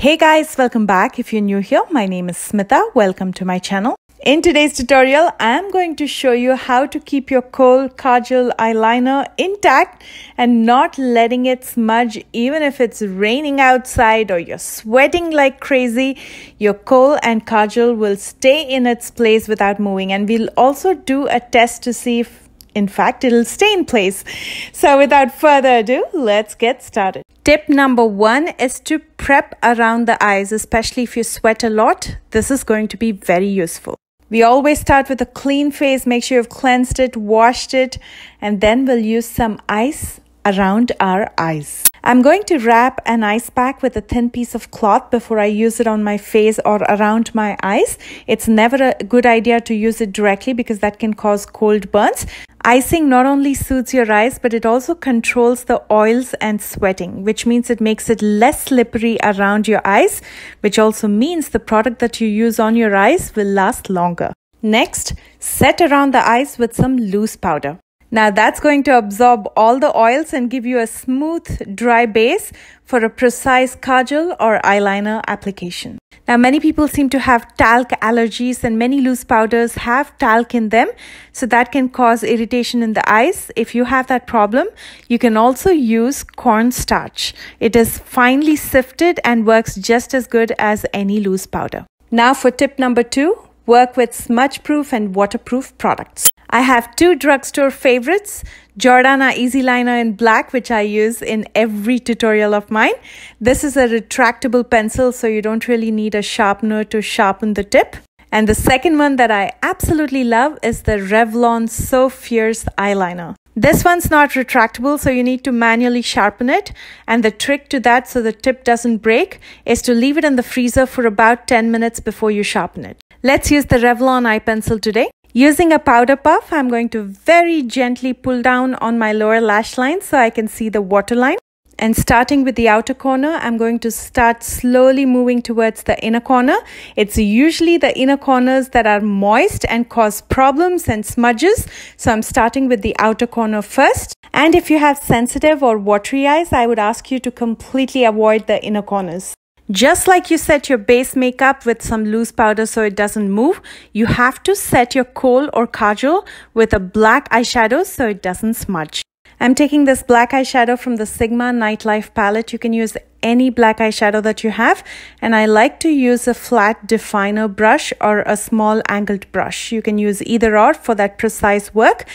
Hey guys, welcome back. If you're new here, my name is Smita. Welcome to my channel. In today's tutorial, I'm going to show you how to keep your kohl kajal eyeliner intact and not letting it smudge even if it's raining outside or you're sweating like crazy. Your kohl and kajal will stay in its place without moving, and we'll also do a test to see if in fact it'll stay in place. So without further ado, let's get started. Tip number 1 is to prep around the eyes, especially if you sweat a lot. This is going to be very useful. We always start with a clean face. Make sure you've cleansed it, washed it, and then we'll use some ice around our eyes. I'm going to wrap an ice pack with a thin piece of cloth before I use it on my face or around my eyes. It's never a good idea to use it directly because that can cause cold burns. Icing not only soothes your eyes, but it also controls the oils and sweating, which means it makes it less slippery around your eyes, which also means the product that you use on your eyes will last longer. Next, set around the eyes with some loose powder. Now that's going to absorb all the oils and give you a smooth, dry base for a precise kajal or eyeliner application. Now many people seem to have talc allergies, and many loose powders have talc in them, so that can cause irritation in the eyes. If you have that problem, you can also use cornstarch. It is finely sifted and works just as good as any loose powder. Now for tip number 2, work with smudge-proof and waterproof products. I have 2 drugstore favorites, Jordana Easy Liner in black, which I use in every tutorial of mine. This is a retractable pencil, so you don't really need a sharpener to sharpen the tip. And the second one that I absolutely love is the Revlon So Fierce eyeliner. This one's not retractable, so you need to manually sharpen it. And the trick to that, so the tip doesn't break, is to leave it in the freezer for about 10 minutes before you sharpen it. Let's use the Revlon eye pencil today. Using a powder puff, I'm going to very gently pull down on my lower lash line so I can see the waterline. And starting with the outer corner, I'm going to start slowly moving towards the inner corner. It's usually the inner corners that are moist and cause problems and smudges. So I'm starting with the outer corner first. And if you have sensitive or watery eyes, I would ask you to completely avoid the inner corners. Just like you set your base makeup with some loose powder so it doesn't move, you have to set your kohl or kajal with a black eyeshadow so it doesn't smudge. I'm taking this black eyeshadow from the Sigma Nightlife palette. You can use any black eyeshadow that you have, and I like to use a flat definer brush or a small angled brush. You can use either or for that precise work,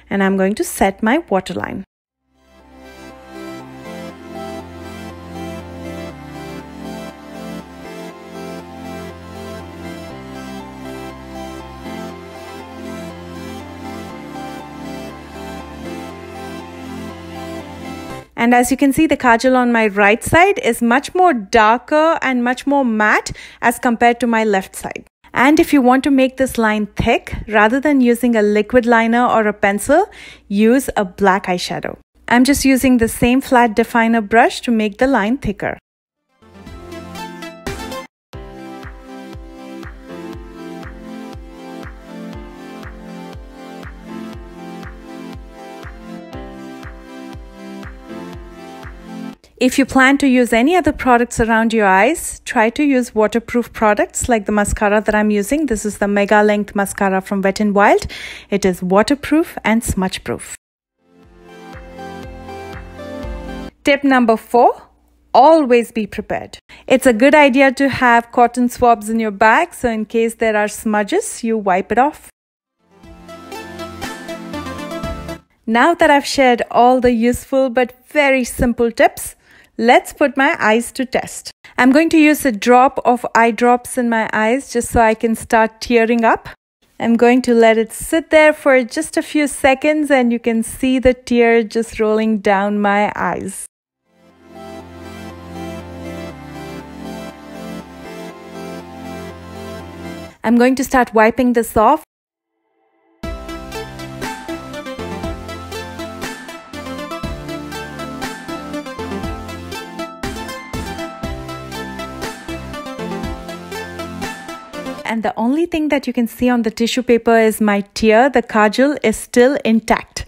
and I'm going to set my waterline. And as you can see, the kajal on my right side is much more darker and much more matte as compared to my left side. And if you want to make this line thick, rather than using a liquid liner or a pencil, use a black eyeshadow. I'm just using the same flat definer brush to make the line thicker. If you plan to use any other products around your eyes, try to use waterproof products like the mascara that I'm using. This is the Mega Length Mascara from Wet n Wild. It is waterproof and smudge proof. Tip number 4, always be prepared. It's a good idea to have cotton swabs in your bag, so in case there are smudges, you wipe it off. Now that I've shared all the useful but very simple tips, let's put my eyes to test. I'm going to use a drop of eye drops in my eyes just so I can start tearing up. I'm going to let it sit there for just a few seconds, and you can see the tear just rolling down my eyes. I'm going to start wiping this off. And the only thing that you can see on the tissue paper is my tear. The kajal is still intact.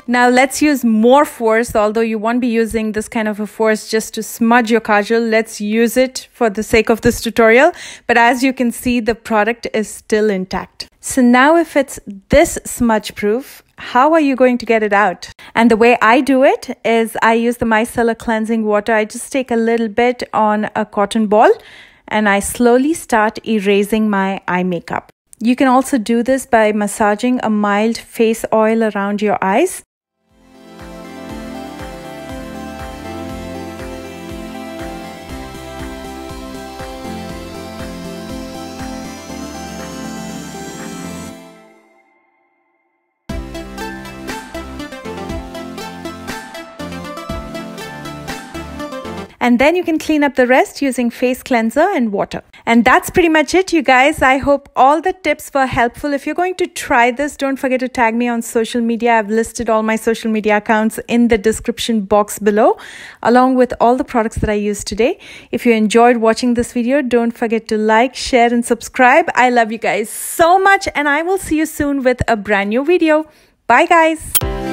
Now let's use more force, although you won't be using this kind of a force just to smudge your kajal. Let's use it for the sake of this tutorial. But as you can see, the product is still intact. So now if it's this smudge proof, how are you going to get it out? And the way I do it is I use the micellar cleansing water. I just take a little bit on a cotton ball and I slowly start erasing my eye makeup. You can also do this by massaging a mild face oil around your eyes. And then you can clean up the rest using face cleanser and water. And that's pretty much it, you guys. I hope all the tips were helpful. If you're going to try this, don't forget to tag me on social media. I've listed all my social media accounts in the description box below, along with all the products that I used today. If you enjoyed watching this video, don't forget to like, share, and subscribe. I love you guys so much, and I will see you soon with a brand new video. Bye, guys.